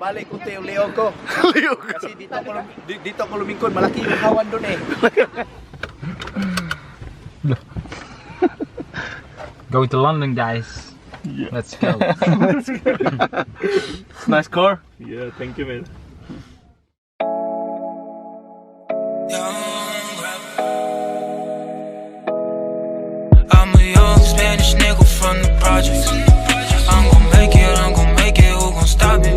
Nabalik ko yung leog ko. Leog. Kasi dito ako lumingkod, malaki yung kawan doon eh. Going to London, guys. Yeah. Let's go. Nice car. Yeah, thank you, man. I'm a young Spanish nigga from the projects. I'm gon' make it, who gon' stop it?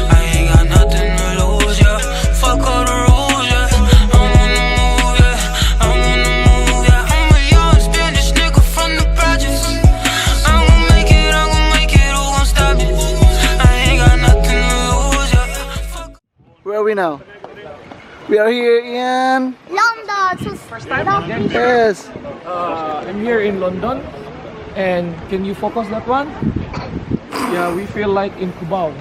I ain't got nothing to lose, yeah. Fuck all the rules, yeah. I'm on the move, yeah. I'm on the move, yeah. I'm a young Spanish nigga from the projects. I'm gon' make it, who gon' stop it? I ain't got nothing to lose, yeah. Fuck. Where are we now? We are here in... London. First time? Yes. I'm here in London, and can you focus that one? Yeah, we feel like in Cubao.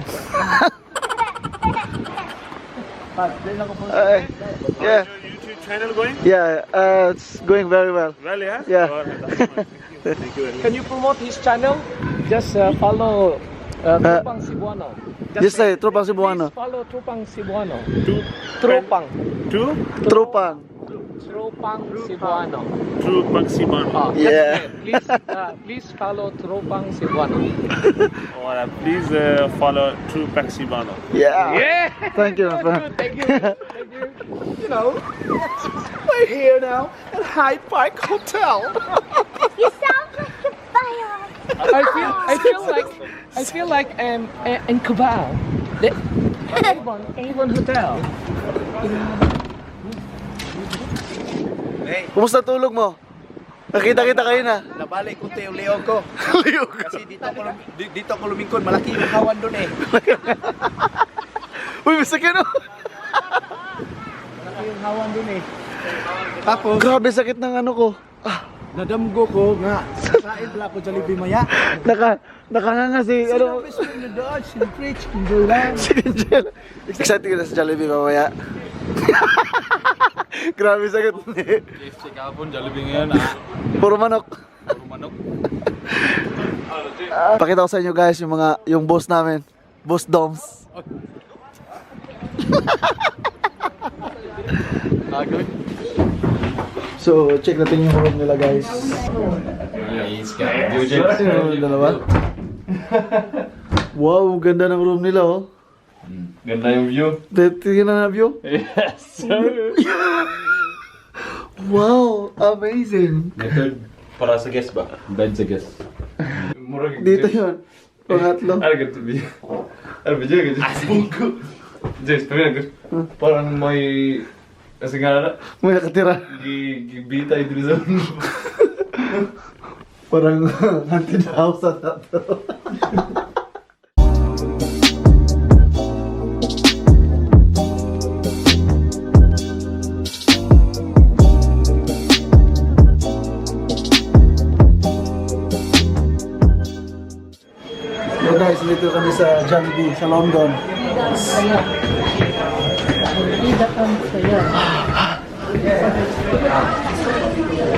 Yeah. YouTube channel going? Yeah, it's going very well. Well, yeah? Yeah. Thank you very much. Can you promote his channel? Just follow Tropang Cebuano. Just say, Tropang Cebuano. Please follow Tropang Cebuano. Two, Tropang. two, Tropang. Tropang Cebuano. two Cebuano. Yeah. Please follow Tropang Cebuano. Or please follow True Cebuano. Yeah. Yeah. Thank you, my friend. Good, thank you. Thank you. You know, we're here now at Hyde Park Hotel. You sound like a fire. I feel like in Cubao. The Avon Hotel. Hey, Kumusta tulog mo? Nakita-kita kayo na. nabalik ko yung leog ko. Leog. Kasi dito ako lumingkod, malaki yung kawan doon eh. Uy, masakit no? Malaki yung kawan doon eh. Tapos, Grabe sakit ng ano ko. nadamgo ko nga, kain pala ako Jollibee maya. Nakanganga si, ano, Sinabis mo na doon, sinpreach, enjoy lang. si Angel. Excited ka na sa Jollibee mamaya. Grabe sakit. KFC kahapon, Jollibee ngayon. Puro manok. Puro manok. Pakita ko sa inyo guys yung boss namin. Boss Doms. Good. So, check natin yung room nila guys. He's got Sino yung dalawa? Wow, ganda ng room nila oh. Ganda yung view. Tingnan na view. Yes, sir. Wow, amazing. Method para sa guest ba? Bed sa guest. Dito yun. Pangatlo. Ano ganito video? Ano video ganito? Asbungko. Jess, pamina ko. Parang may... Kasi nga na, May nakatira. gibita yung sa Parang haunted house na to. So guys, dito kami sa Jollibee sa London.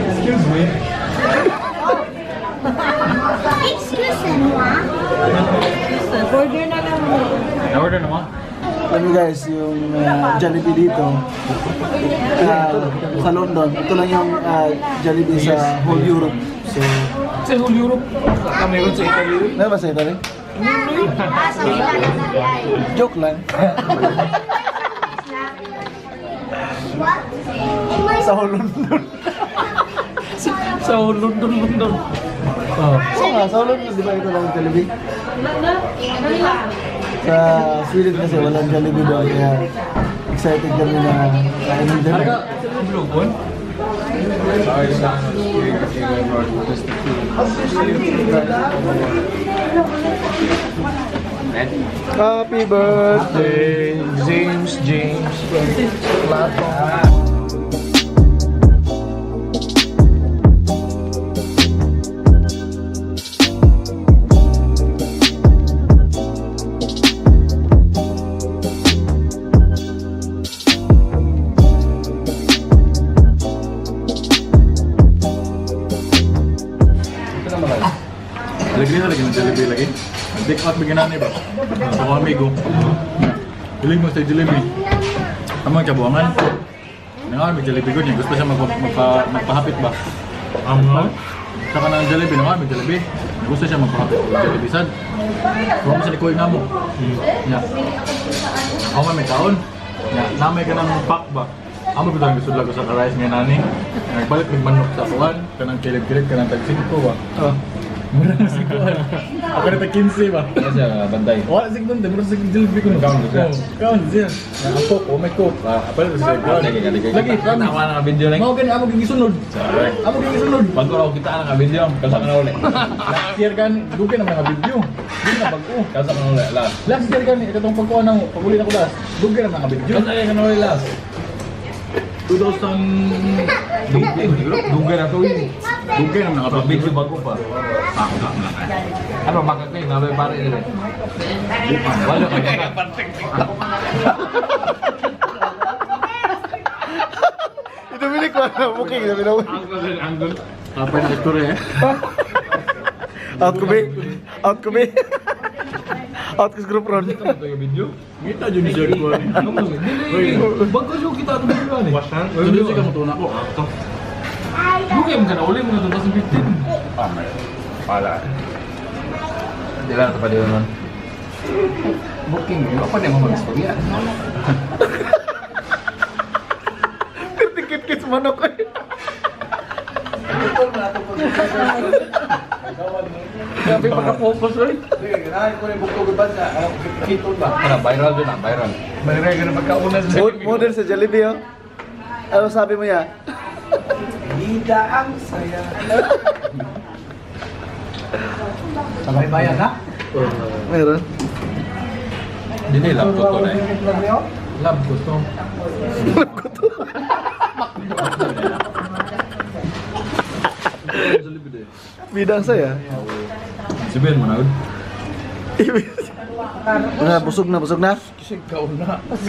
Excuse me. Excuse me, order na lang mo. Na-order naman. Ano guys, yung Jollibee dito sa London. Ito lang yung Jollibee sa whole Europe. So, Sa whole Europe, meron sa Italy. ano ba sa ito rin? Joke lang. Sa whole London. Sa whole London. Oo nga, sa whole London, di ba ito lang yung Jollibee? Sa Sweden kasi walang Jollibee doon, kaya excited kami na kainin din. Vlogon? Happy birthday, James. Lagi na lagi ng jalebi lagi. Take out bigyan na ba? Sa mga amigo. Hiling mo sa jalebi. Amang kabuangan. Nangar may jalebi ko niya. Gusto siya magpahapit ba? Saka ng jalebi, nangar may jalebi. Gusto siya magpahapit ng jalebi. Sad? Kung mo sa likoy nga mo. Ako may taon. Namay ka ng pack ba? Amo ko gusto lago sa karais nga nani. Nagbalik ng manok sa kuwan. Kanang kilid-kilid, kanang tag-5 ba? Mura na si kuwan. Ako na tag-15 ba? Ano siya, bantay? Wala sig doon, mura sig jalebi ko. Kaon siya. Kaon siya. Nakapok, may cook. Apal sa kuwan. Lagi, kami. Nakuha na ka-video lang. Mao gani amo gigisunod. Amo gigisunod. Pag ko kita na ka-video, kasa ka na ulit. Last year kan, dugi na mga video. Di na bago. Kasa ka na ulit, last. Last year kan, ikatong pagkuha ng paguli na ko last. Dugi na mga video. Kasa ka na ulit, last. 2000 Dugay na to yun. dugi na mga Video bago pa. Ano, bakit kayo? Nabay pare nila. Wala ka na. Ito milik ko na booking sabi na. Angle. Apa na istorya eh? Out ko be. Out ko be. Out ko sa group ron. Video. Kita jud ni share ko. Ano mo? Dili. Bago jud kita ato video ani. Wasan. Dili siya kamutuna ko. Dugi mo kana uli mo na 2015. Pala. Hindi lang ito pa din naman. Booking mo. Apa din mo mag-istorya? Tikit-kit manok ko. Grabe pagka-focus rin. Ano, viral din ah, viral. Mayroon ka na pagkauna sa Model sa Jollibee oh. Ano sabi mo ya? Bida ang saya. Sabay bayan ha? Meron. Hindi, love ko to na eh. Love ko to. Bidang saya. Sabihin mo na. Mga busog na, busog na.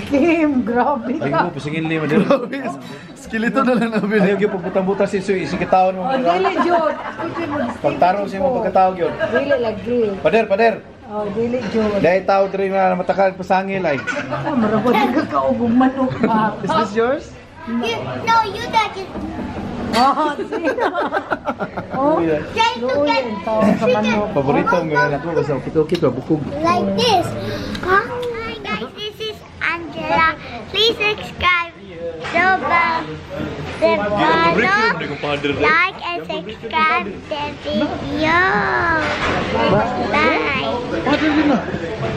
Kim, grabe Ay ka. mo, pisingin lima din. Skeleton na lang namin. Ayaw yung pagputang-buta si Suy, isikitaon mo. Oh, dili, Jod. Pagtarong siya mo pagkatawag yun. Dili, lagi. Pader. Oh, dili, Jod. Dahil tao rin na matakal pasangil ay. Ah, marabot ka kaugong manok pa. Is this yours? No, you got it. Oh, sino? Oh, Try to get luyan, tawag sa manok. Paborito ang mga anak ko basta kito-kito bukog. like this. Huh? Hi guys, this is Angela. Please subscribe. Cebuano. Like and subscribe the video. Bye.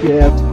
Yeah.